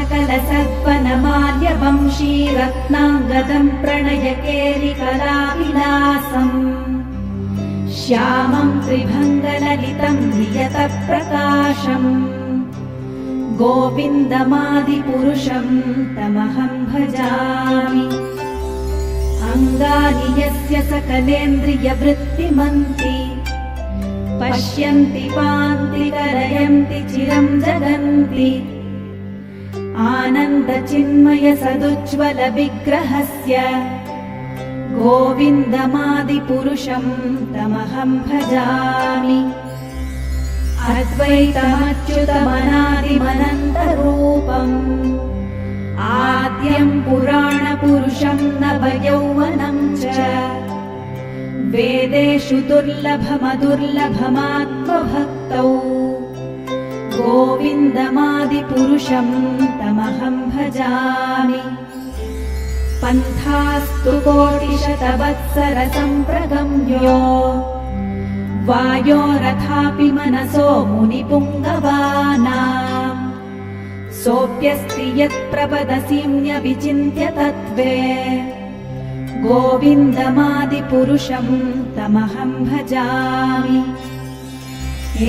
सकलसद्वनमाल्यवंशी रत्नाङ्गदं प्रणयकेलिकलाविलासम् श्यामं त्रिभङ्गललितं नियतप्रकाशम् गोविन्दमादिपुरुषं तमहं भजामि। अङ्गानि यस्य सकलेन्द्रियवृत्तिमन्ति पश्यन्ति पान्ति कलयन्ति चिरं जगन्ति आनन्दचिन्मय सदुज्ज्वल विग्रहस्य गोविन्दमादिपुरुषं तमहं भजामि। अद्वैतमच्युतमनादिमनन्तरूपम् आद्यं पुराणपुरुषं नवयौवनं च वेदेषु दुर्लभमदुर्लभमात्मभक्तौ गोविन्दमादिपुरुषं तमहं भजामि। पन्थास्तु कोटिशतवत्सरसम्प्रगम्यो वायोरथापि मनसो मुनिपुङ्गवानाम् सोऽप्यस्ति यत्प्रपदसीम्यविचिन्त्य तत्त्वे गोविन्दमादिपुरुषं तमहं भजामि।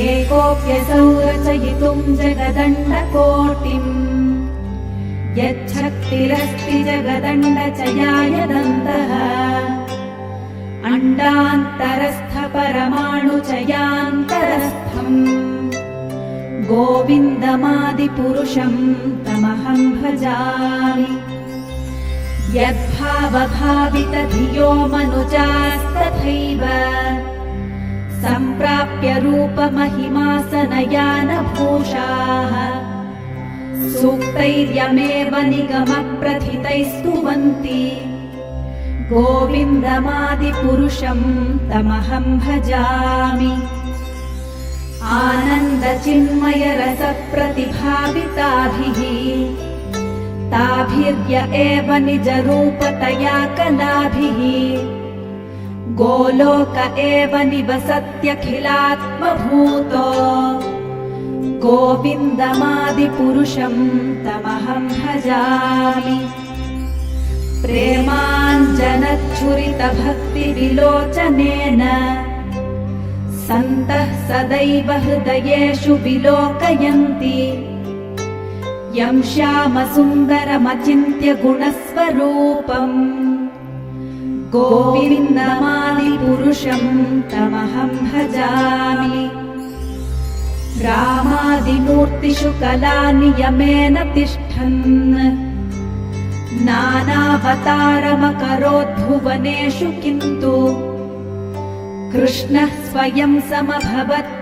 एकोऽप्यसौ रचयितुं जगदण्डकोटिम् यच्छक्तिरस्ति जगदण्डचयाय दन्तः अण्डान्तरस्थपरमाणुचयान्तरस्थम् गोविन्दमादिपुरुषं तमहं भजामि। यद्भावभावितधियो मनुजास्तथैव सम्प्राप्य रूपमहिमासनयानभूषाः सूक्तैर्यमेव निगमप्रथितैस्तुवन्ति गोविन्दमादिपुरुषं तमहं भजामि। आनन्दचिन्मयरसप्रतिभाविताभिः ताभिर्य एव निजरूपतया कलाभिः गोलोक एव निवसत्यखिलात्मभूतो गोविन्दमादिपुरुषं तमहं भजामि। प्रेमाञ्जनच्छुरितभक्तिविलोचनेन सन्तः सदैव हृदयेषु विलोकयन्ति यं श्यामसुन्दरमचिन्त्य गुणस्वरूपम् गोविन्दमादिपुरुषं तमहं भजामि। रामादिमूर्तिषु कलानियमेन तिष्ठन् नानावतारमकरोद्भुवनेषु किन्तु कृष्णः स्वयं समभवत्